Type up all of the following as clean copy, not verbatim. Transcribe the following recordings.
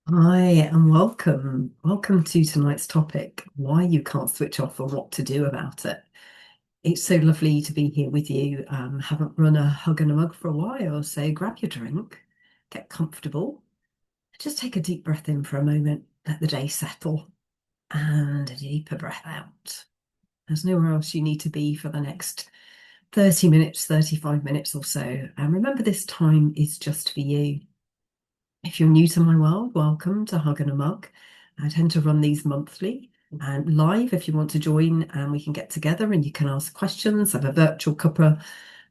Hi, and welcome. Welcome to tonight's topic, why you can't switch off and what to do about it. It's so lovely to be here with you. Haven't run a hug and a mug for a while, so grab your drink, get comfortable, just take a deep breath in for a moment, let the day settle, and a deeper breath out. There's nowhere else you need to be for the next 30 minutes, 35 minutes or so. And remember, this time is just for you. If you're new to my world, welcome to Hug and a Mug. I tend to run these monthly and live if you want to join, and we can get together and you can ask questions, have a virtual cuppa,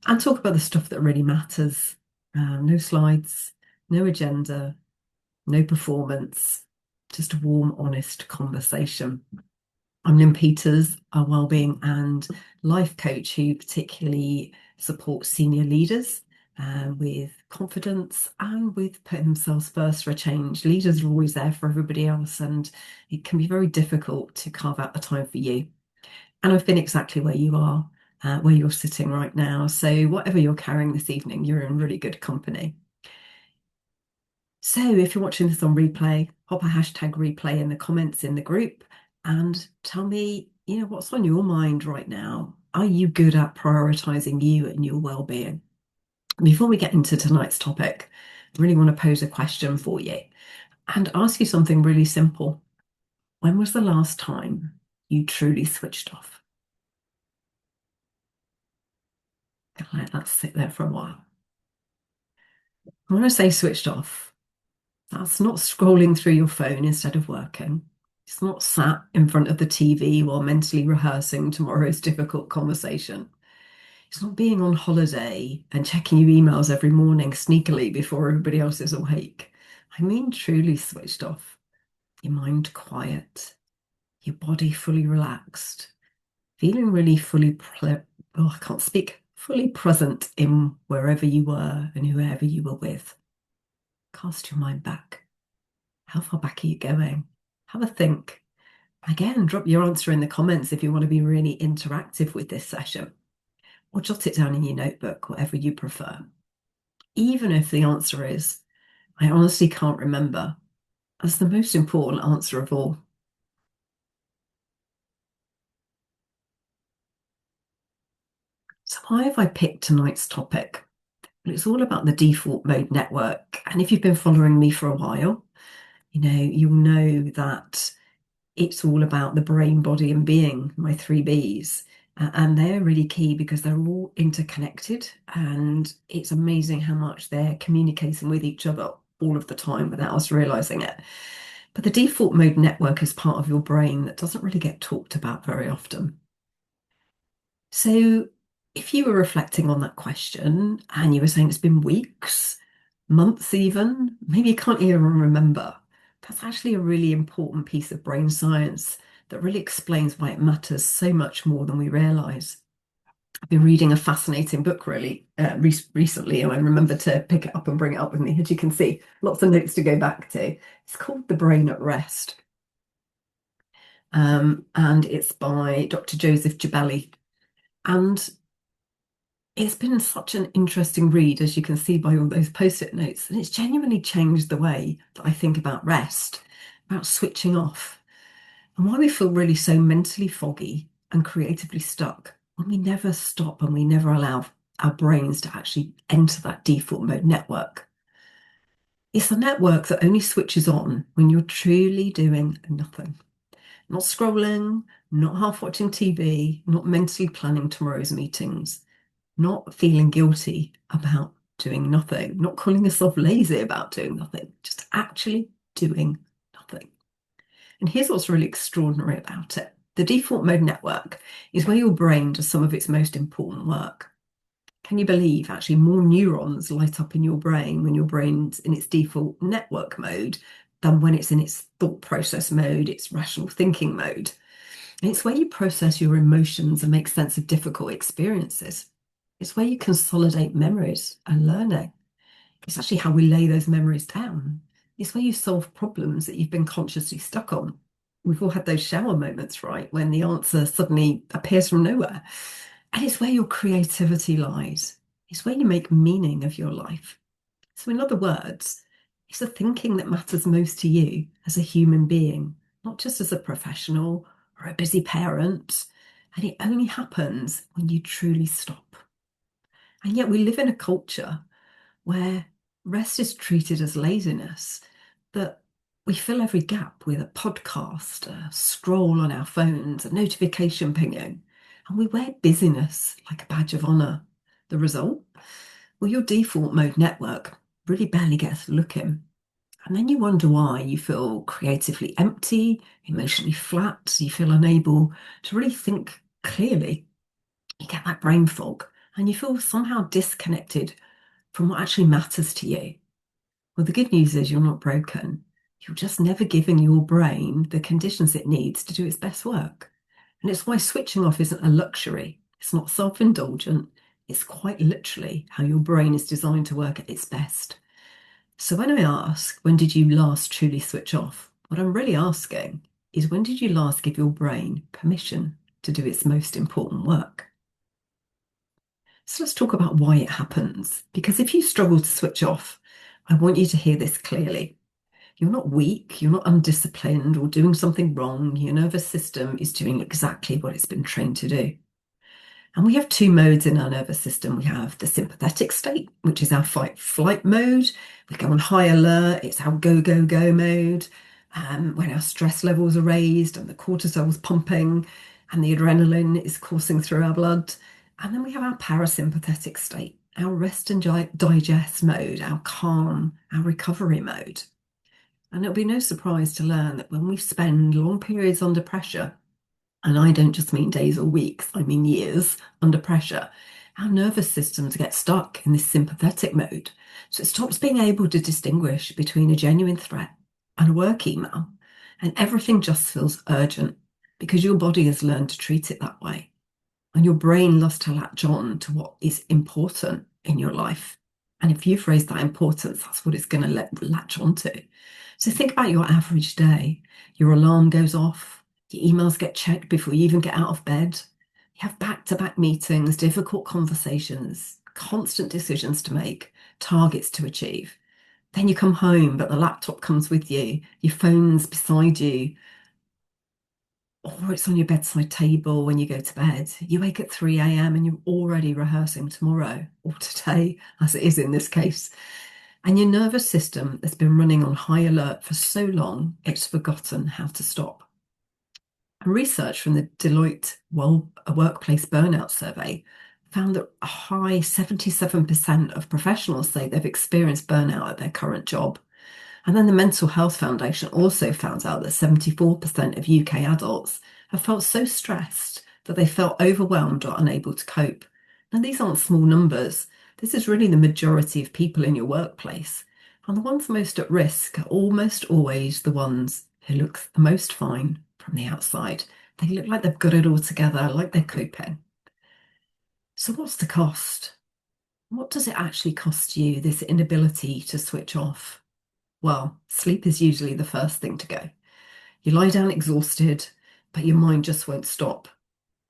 and talk about the stuff that really matters. No slides, no agenda, no performance, just a warm, honest conversation. I'm Lynn Peters, a wellbeing and life coach who particularly supports senior leaders with confidence and with putting themselves first for a change. Leaders are always there for everybody else, and it can be very difficult to carve out the time for you. And I've been exactly where you are, where you're sitting right now. So, whatever you're carrying this evening, you're in really good company. So, if you're watching this on replay, pop a hashtag replay in the comments in the group and tell me, what's on your mind right now? Are you good at prioritizing you and your well-being? Before we get into tonight's topic, I really want to pose a question for you and ask you something really simple. When was the last time you truly switched off? Let that sit there for a while. When I say switched off, that's not scrolling through your phone instead of working. It's not sat in front of the TV while mentally rehearsing tomorrow's difficult conversation. It's not being on holiday and checking your emails every morning sneakily before everybody else is awake. I mean, truly switched off. Your mind quiet, your body fully relaxed, feeling really I can't speak, fully present in wherever you were and whoever you were with. Cast your mind back. How far back are you going? Have a think. Again, drop your answer in the comments if you want to be really interactive with this session, or jot it down in your notebook, whatever you prefer. Even if the answer is, I honestly can't remember, that's the most important answer of all. So, why have I picked tonight's topic? Well, it's all about the default mode network. And if you've been following me for a while, you'll know that it's all about the brain, body, and being, my three Bs. And they're really key because they're all interconnected. And it's amazing how much they're communicating with each other all of the time without us realizing it. But the default mode network is part of your brain that doesn't really get talked about very often. So if you were reflecting on that question and you were saying it's been weeks, months even, maybe you can't even remember, that's actually a really important piece of brain science that really explains why it matters so much more than we realize. I've been reading a fascinating book really recently, and I remember to pick it up and bring it up with me. As you can see, lots of notes to go back to. It's called The Brain at Rest, and it's by Dr. Joseph Jabali. And it's been such an interesting read, as you can see by all those post-it notes, and it's genuinely changed the way that I think about rest, about switching off, and why we feel really so mentally foggy and creatively stuck when we never stop and we never allow our brains to actually enter that default mode network. It's a network that only switches on when you're truly doing nothing. Not scrolling, not half watching TV, not mentally planning tomorrow's meetings, not feeling guilty about doing nothing, not calling yourself lazy about doing nothing, just actually doing nothing. And here's what's really extraordinary about it. The default mode network is where your brain does some of its most important work. Can you believe actually more neurons light up in your brain when your brain's in its default network mode than when it's in its thought process mode, its rational thinking mode? And it's where you process your emotions and make sense of difficult experiences. It's where you consolidate memories and learning. It's actually how we lay those memories down. It's where you solve problems that you've been consciously stuck on. We've all had those shower moments, right, when the answer suddenly appears from nowhere. And it's where your creativity lies. It's where you make meaning of your life. So, in other words, It's the thinking that matters most to you as a human being, not just as a professional or a busy parent. And it only happens when you truly stop. And yet we live in a culture where rest is treated as laziness, that we fill every gap with a podcast, a scroll on our phones, a notification pinging, and we wear busyness like a badge of honour. The result? Well, your default mode network really barely gets a look in. And then you wonder why you feel creatively empty, emotionally flat, you feel unable to really think clearly. You get that brain fog and you feel somehow disconnected from what actually matters to you. Well, the good news is you're not broken. You're just never giving your brain the conditions it needs to do its best work. And it's why switching off isn't a luxury. It's not self-indulgent. It's quite literally how your brain is designed to work at its best. So when I ask, when did you last truly switch off? What I'm really asking is, when did you last give your brain permission to do its most important work? So let's talk about why it happens. Because if you struggle to switch off, I want you to hear this clearly. You're not weak, you're not undisciplined or doing something wrong. Your nervous system is doing exactly what it's been trained to do. And we have two modes in our nervous system. We have the sympathetic state, which is our fight flight mode. We go on high alert, it's our go, go, go mode. When our stress levels are raised and the cortisol is pumping and the adrenaline is coursing through our blood. And then we have our parasympathetic state, our rest and digest mode, our calm, our recovery mode. And it'll be no surprise to learn that when we spend long periods under pressure, and I don't just mean days or weeks, I mean years under pressure, our nervous systems get stuck in this sympathetic mode. So it stops being able to distinguish between a genuine threat and a work email. And everything just feels urgent because your body has learned to treat it that way. And your brain loves to latch on to what is important in your life. And if you've raised that importance, that's what it's going to latch onto. So think about your average day. Your alarm goes off, your emails get checked before you even get out of bed. You have back-to-back meetings, difficult conversations, constant decisions to make, targets to achieve. Then you come home, but the laptop comes with you, your phone's beside you, or it's on your bedside table when you go to bed. You wake at 3 a.m. and you're already rehearsing tomorrow or today, as it is in this case. And your nervous system has been running on high alert for so long, it's forgotten how to stop. And research from the Deloitte Workplace Burnout Survey found that a high 77% of professionals say they've experienced burnout at their current job. And then the Mental Health Foundation also found out that 74% of UK adults have felt so stressed that they felt overwhelmed or unable to cope. Now, these aren't small numbers. This is really the majority of people in your workplace. And the ones most at risk are almost always the ones who look the most fine from the outside. They look like they've got it all together, like they're coping. So what's the cost? What does it actually cost you, this inability to switch off? Well, sleep is usually the first thing to go. You lie down exhausted, but your mind just won't stop.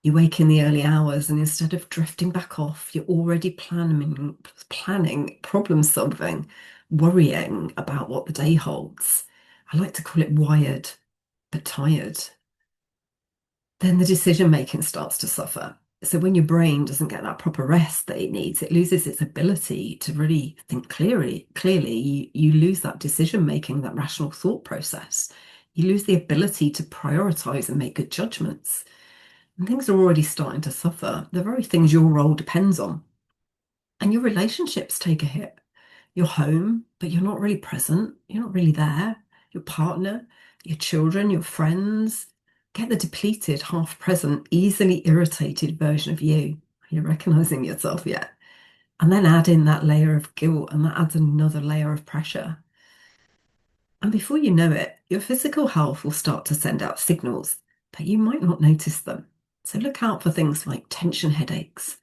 You wake in the early hours, and instead of drifting back off, you're already planning, problem solving, worrying about what the day holds. I like to call it wired, but tired. Then the decision making starts to suffer. So when your brain doesn't get that proper rest that it needs, it loses its ability to really think clearly. You lose that decision making, that rational thought process. You lose the ability to prioritize and make good judgments. And things are already starting to suffer. The very things your role depends on. And your relationships take a hit. You're home, but you're not really present. You're not really there. Your partner, your children, your friends get the depleted, half present, easily irritated version of you. Are you recognizing yourself yet? And then add in that layer of guilt, and that adds another layer of pressure. And before you know it, your physical health will start to send out signals, but you might not notice them. So look out for things like tension headaches,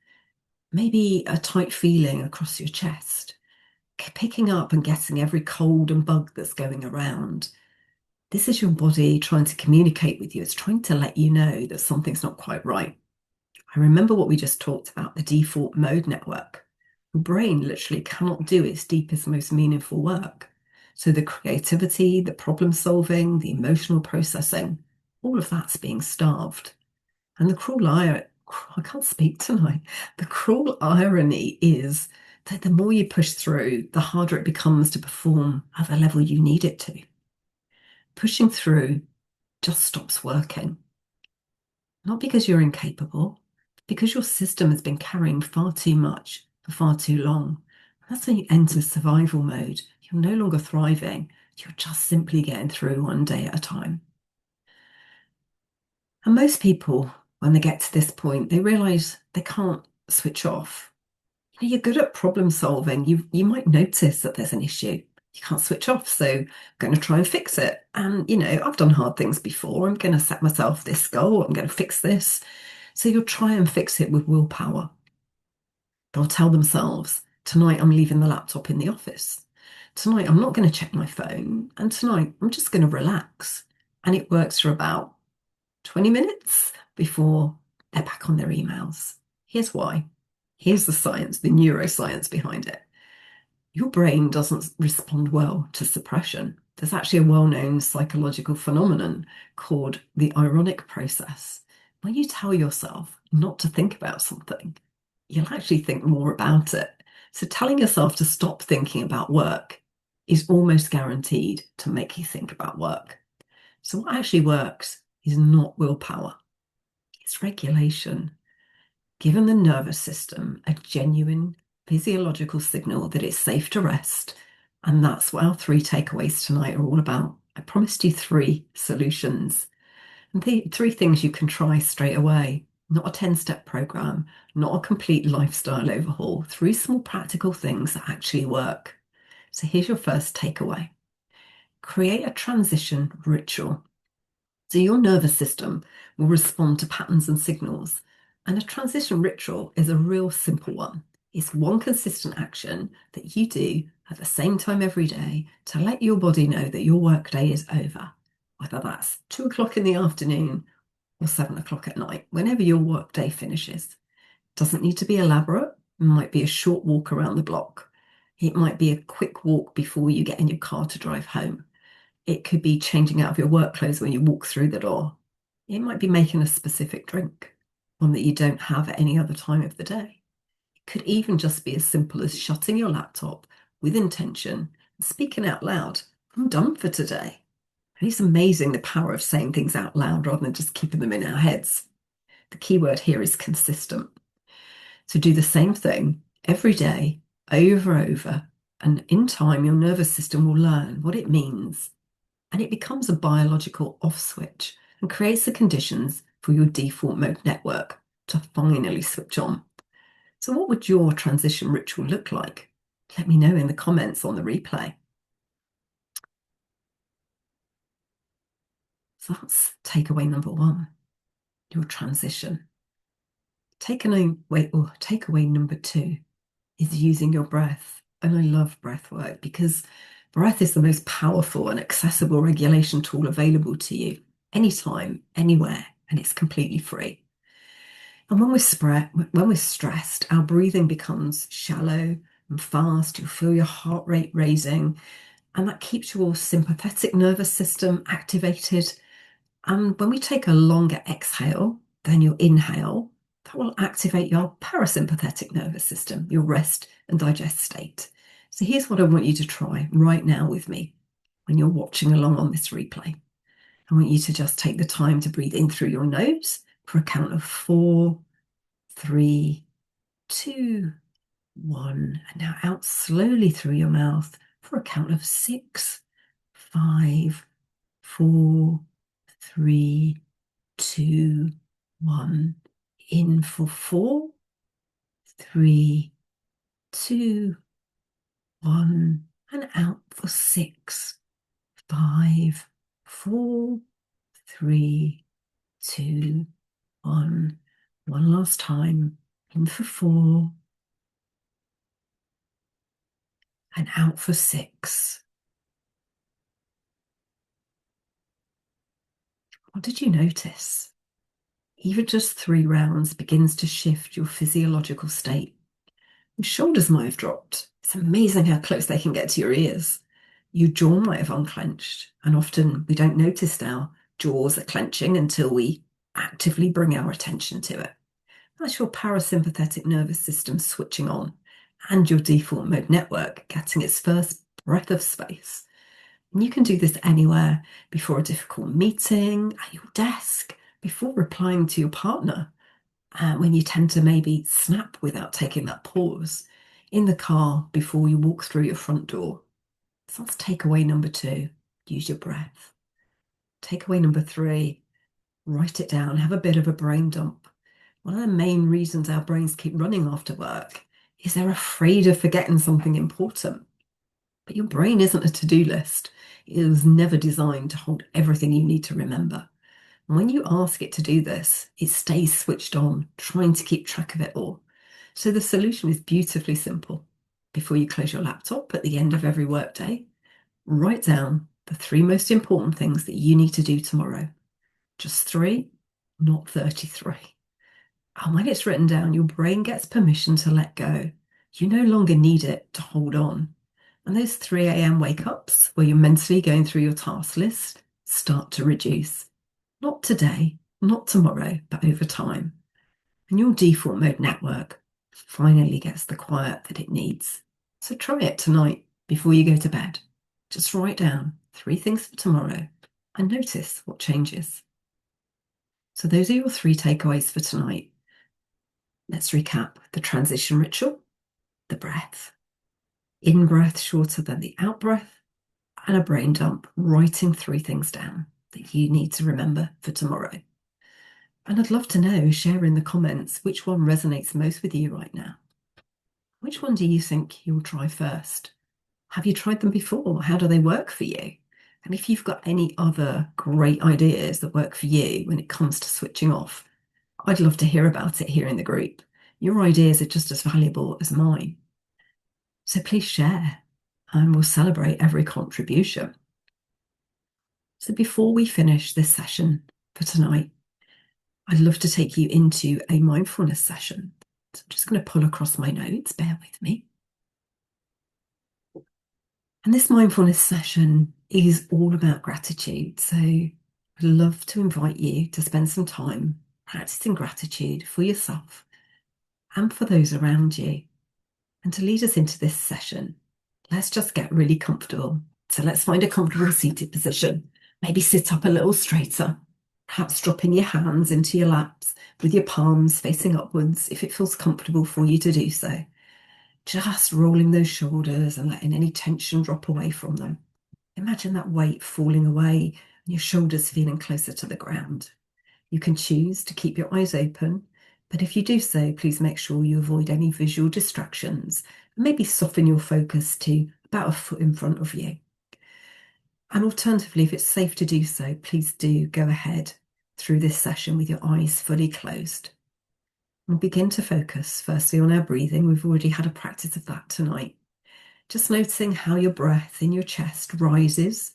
maybe a tight feeling across your chest, picking up and getting every cold and bug that's going around. This is your body trying to communicate with you. It's trying to let you know that something's not quite right. I remember what we just talked about, the default mode network. Your brain literally cannot do its deepest, most meaningful work. So the creativity, the problem solving, the emotional processing, all of that's being starved. And the cruel irony, I can't speak tonight. The cruel irony is that the more you push through, the harder it becomes to perform at the level you need it to. Pushing through just stops working. Not because you're incapable, but because your system has been carrying far too much for far too long. That's when you enter survival mode. You're no longer thriving. You're just simply getting through one day at a time. And most people, when they get to this point, they realize they can't switch off. You're good at problem solving. You might notice that there's an issue. You can't switch off, so I'm going to try and fix it. And I've done hard things before. I'm going to set myself this goal. I'm going to fix this. So you'll try and fix it with willpower. They'll tell themselves, tonight I'm leaving the laptop in the office. Tonight I'm not going to check my phone. And tonight I'm just going to relax. And it works for about 20 minutes before they're back on their emails. Here's why. Here's the science, the neuroscience behind it. Your brain doesn't respond well to suppression. There's actually a well-known psychological phenomenon called the ironic process. When you tell yourself not to think about something, you'll actually think more about it. So telling yourself to stop thinking about work is almost guaranteed to make you think about work. So what actually works is not willpower, it's regulation. Given the nervous system a genuine physiological signal that it's safe to rest. And that's what our 3 takeaways tonight are all about. I promised you 3 solutions. And the 3 things you can try straight away. Not a 10-step program, not a complete lifestyle overhaul. 3 small practical things that actually work. So here's your first takeaway. Create a transition ritual. So your nervous system will respond to patterns and signals. And a transition ritual is a real simple one. It's one consistent action that you do at the same time every day to let your body know that your workday is over, whether that's 2 o'clock in the afternoon or 7 o'clock at night, whenever your workday finishes. It doesn't need to be elaborate. It might be a short walk around the block. It might be a quick walk before you get in your car to drive home. It could be changing out of your work clothes when you walk through the door. It might be making a specific drink, one that you don't have at any other time of the day. It could even just be as simple as shutting your laptop with intention and speaking out loud. I'm done for today. And it's amazing the power of saying things out loud rather than just keeping them in our heads. The key word here is consistent. So do the same thing every day, over, and in time, your nervous system will learn what it means. And it becomes a biological off switch and creates the conditions for your default mode network to finally switch on. So what would your transition ritual look like? Let me know in the comments on the replay. So that's takeaway number 1, your transition. Takeaway number 2 is using your breath. And I love breath work because breath is the most powerful and accessible regulation tool available to you anytime, anywhere, and it's completely free. And when we're stressed, our breathing becomes shallow and fast. You'll feel your heart rate raising, and that keeps your sympathetic nervous system activated. And when we take a longer exhale than your inhale, that will activate your parasympathetic nervous system, your rest and digest state. So here's what I want you to try right now with me when you're watching along on this replay. I want you to just take the time to breathe in through your nose for a count of 4, 3, 2, 1. And now out slowly through your mouth for a count of 6, 5, 4, 3, 2, 1. In for 4, 3, 2, 1. And out for 6, 5, 4, 3, 2, 1. One last time. In for 4. And out for 6. What did you notice? Even just 3 rounds begins to shift your physiological state. Your shoulders might have dropped. It's amazing how close they can get to your ears. Your jaw might have unclenched, and often we don't notice our jaws are clenching until we actively bring our attention to it. That's your parasympathetic nervous system switching on and your default mode network getting its first breath of space. And you can do this anywhere, before a difficult meeting, at your desk, before replying to your partner, when you tend to maybe snap without taking that pause, in the car before you walk through your front door. So that's takeaway number 2. Use your breath. Takeaway number 3, write it down. Have a bit of a brain dump. One of the main reasons our brains keep running after work is they're afraid of forgetting something important. But your brain isn't a to-do list. It was never designed to hold everything you need to remember. And when you ask it to do this, it stays switched on, trying to keep track of it all. So the solution is beautifully simple. Before you close your laptop at the end of every workday, write down the 3 most important things that you need to do tomorrow. Just 3, not 33. And when it's written down, your brain gets permission to let go. You no longer need it to hold on. And those 3 a.m. wake ups, where you're mentally going through your task list, start to reduce. Not today, not tomorrow, but over time. And your default mode network finally gets the quiet that it needs. So try it tonight before you go to bed. Just write down 3 things for tomorrow and notice what changes. So those are your 3 takeaways for tonight. Let's recap the transition ritual, the breath, in-breath shorter than the out-breath, and a brain dump, writing 3 things down that you need to remember for tomorrow. And I'd love to know, share in the comments, which one resonates most with you right now. Which one do you think you'll try first? Have you tried them before? How do they work for you? And if you've got any other great ideas that work for you when it comes to switching off, I'd love to hear about it here in the group. Your ideas are just as valuable as mine. So please share, and we'll celebrate every contribution. So before we finish this session for tonight, I'd love to take you into a mindfulness session. So I'm just going to pull across my notes, bear with me. And this mindfulness session is all about gratitude. So I'd love to invite you to spend some time practicing gratitude for yourself and for those around you. And to lead us into this session, let's just get really comfortable. So let's find a comfortable seated position. Maybe sit up a little straighter, perhaps dropping your hands into your laps with your palms facing upwards if it feels comfortable for you to do so. Just rolling those shoulders and letting any tension drop away from them. Imagine that weight falling away and your shoulders feeling closer to the ground. You can choose to keep your eyes open, but if you do so, please make sure you avoid any visual distractions and maybe soften your focus to about a foot in front of you. And alternatively, if it's safe to do so, please do go ahead through this session with your eyes fully closed. We'll begin to focus firstly on our breathing. We've already had a practice of that tonight. Just noticing how your breath in your chest rises,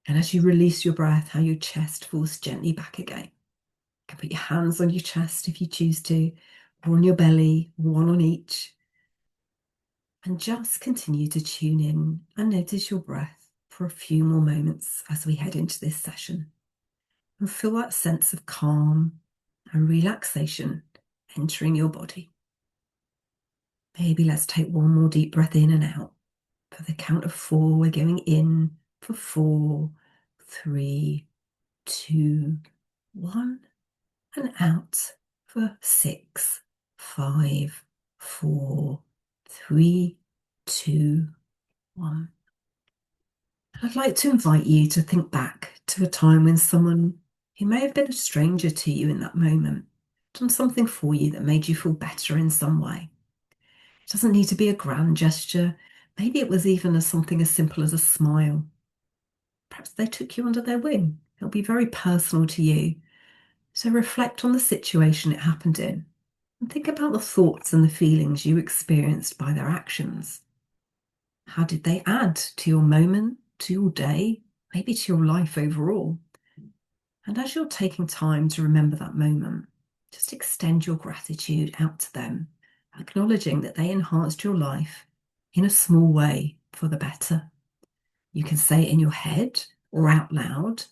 and as you release your breath, how your chest falls gently back again. You can put your hands on your chest if you choose to, or on your belly, one on each. And just continue to tune in and notice your breath for a few more moments as we head into this session. And feel that sense of calm and relaxation entering your body. Maybe let's take one more deep breath in and out. For the count of 4, we're going in for 4, 3, 2, 1, and out for 6, 5, 4, 3, 2, 1. I'd like to invite you to think back to a time when someone who may have been a stranger to you in that moment done something for you that made you feel better in some way. It doesn't need to be a grand gesture. Maybe it was even something as simple as a smile. Perhaps they took you under their wing. It'll be very personal to you. So reflect on the situation it happened in and think about the thoughts and the feelings you experienced by their actions. How did they add to your moment, to your day, maybe to your life overall? And as you're taking time to remember that moment, just extend your gratitude out to them, acknowledging that they enhanced your life in a small way for the better. You can say in your head or out loud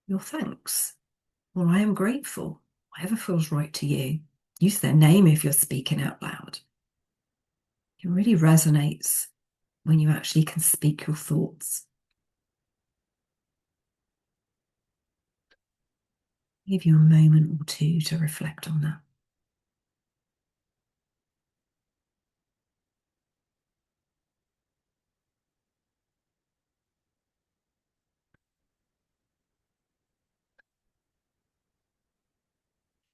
your thanks, or I am grateful, whatever feels right to you. Use their name if you're speaking out loud. It really resonates when you actually can speak your thoughts. Give you a moment or two to reflect on that.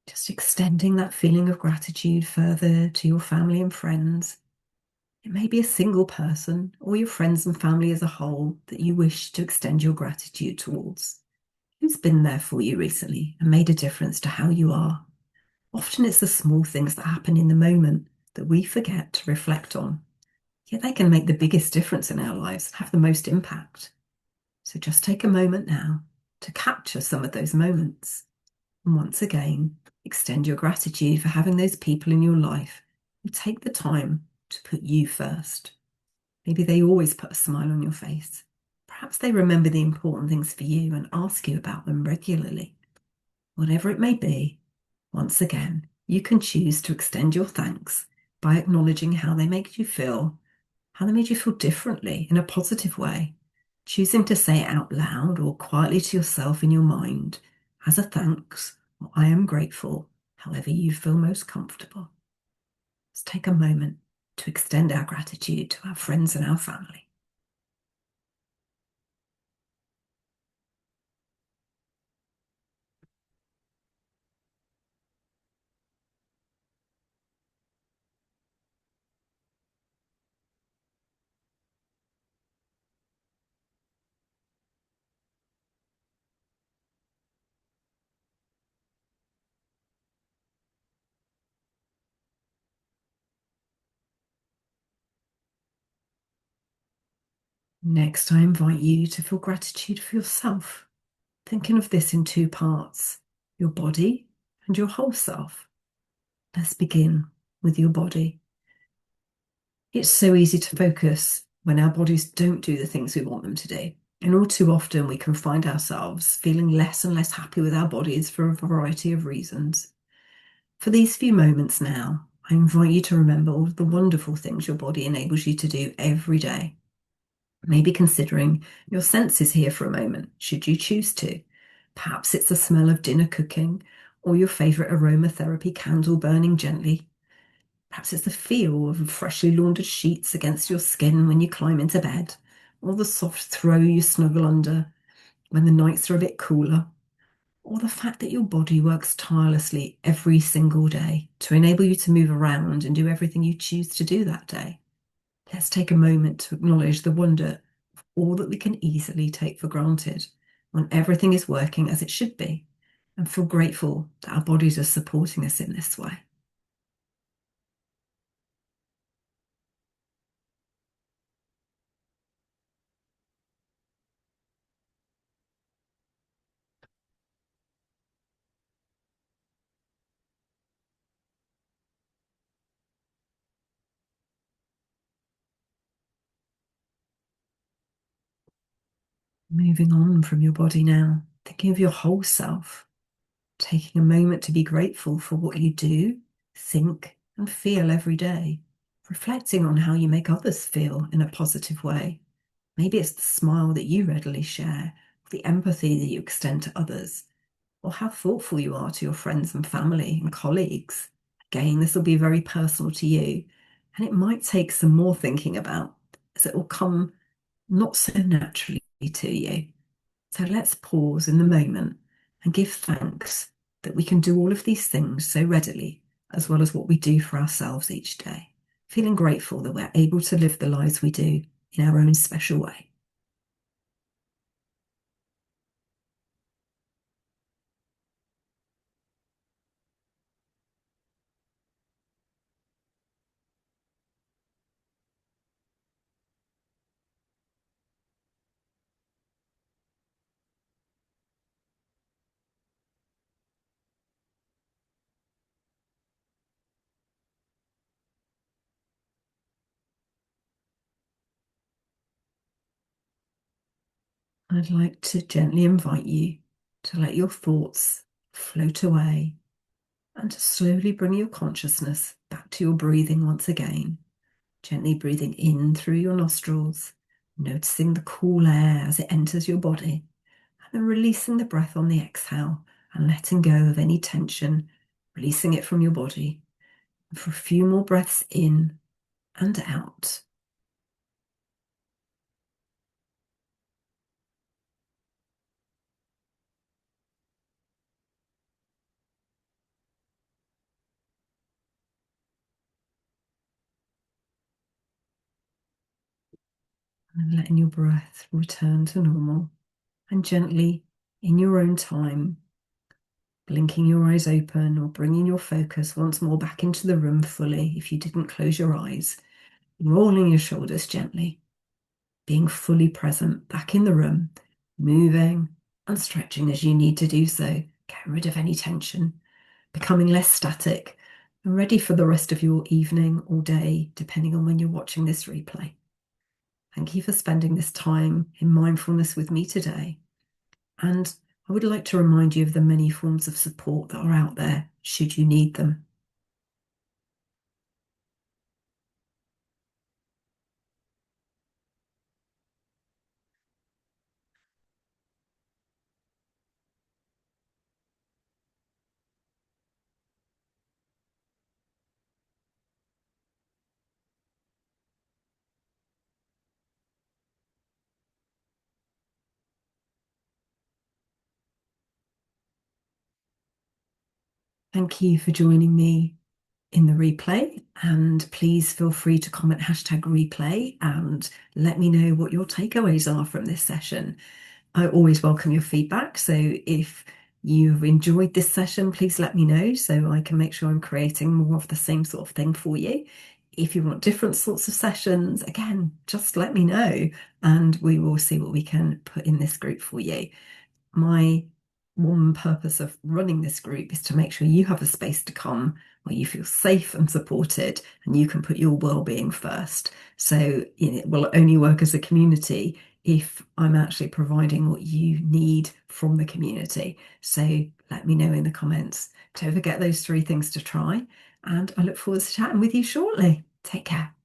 Just extending that feeling of gratitude further to your family and friends. It may be a single person or your friends and family as a whole that you wish to extend your gratitude towards. Who's been there for you recently and made a difference to how you are? Often it's the small things that happen in the moment that we forget to reflect on. Yet they can make the biggest difference in our lives and have the most impact. So just take a moment now to capture some of those moments. And once again, extend your gratitude for having those people in your life who take the time to put you first. Maybe they always put a smile on your face. Perhaps they remember the important things for you and ask you about them regularly. Whatever it may be, once again, you can choose to extend your thanks by acknowledging how they make you feel, how they made you feel differently in a positive way, choosing to say it out loud or quietly to yourself in your mind as a thanks or I am grateful, however you feel most comfortable. Let's take a moment to extend our gratitude to our friends and our family. Next, I invite you to feel gratitude for yourself, thinking of this in two parts, your body and your whole self. Let's begin with your body. It's so easy to focus when our bodies don't do the things we want them to do. And all too often, we can find ourselves feeling less and less happy with our bodies for a variety of reasons. For these few moments now, I invite you to remember all of the wonderful things your body enables you to do every day. Maybe considering your senses here for a moment, should you choose to. Perhaps it's the smell of dinner cooking or your favourite aromatherapy candle burning gently. Perhaps it's the feel of freshly laundered sheets against your skin when you climb into bed, or the soft throw you snuggle under when the nights are a bit cooler, or the fact that your body works tirelessly every single day to enable you to move around and do everything you choose to do that day. Let's take a moment to acknowledge the wonder of all that we can easily take for granted when everything is working as it should be, and feel grateful that our bodies are supporting us in this way. Moving on from your body now, thinking of your whole self, taking a moment to be grateful for what you do, think, and feel every day, reflecting on how you make others feel in a positive way. Maybe it's the smile that you readily share, or the empathy that you extend to others, or how thoughtful you are to your friends and family and colleagues. Again, this will be very personal to you, and it might take some more thinking about, as it will come not so naturally to you. So let's pause in the moment and give thanks that we can do all of these things so readily, as well as what we do for ourselves each day, feeling grateful that we're able to live the lives we do in our own special way. I'd like to gently invite you to let your thoughts float away and to slowly bring your consciousness back to your breathing once again. Gently breathing in through your nostrils, noticing the cool air as it enters your body, and then releasing the breath on the exhale and letting go of any tension, releasing it from your body. And for a few more breaths in and out. And letting your breath return to normal. And gently, in your own time, blinking your eyes open or bringing your focus once more back into the room fully if you didn't close your eyes, rolling your shoulders gently, being fully present back in the room, moving and stretching as you need to do so, get rid of any tension, becoming less static and ready for the rest of your evening or day, depending on when you're watching this replay. Thank you for spending this time in mindfulness with me today. And I would like to remind you of the many forms of support that are out there should you need them. Thank you for joining me in the replay, and please feel free to comment #replay and let me know what your takeaways are from this session. I always welcome your feedback, so if you've enjoyed this session, please let me know so I can make sure I'm creating more of the same sort of thing for you. If you want different sorts of sessions, again, just let me know and we will see what we can put in this group for you. My one purpose of running this group is to make sure you have a space to come where you feel safe and supported and you can put your well-being first. So it will only work as a community if I'm actually providing what you need from the community. So let me know in the comments. Don't forget those 3 things to try, and I look forward to chatting with you shortly. Take care.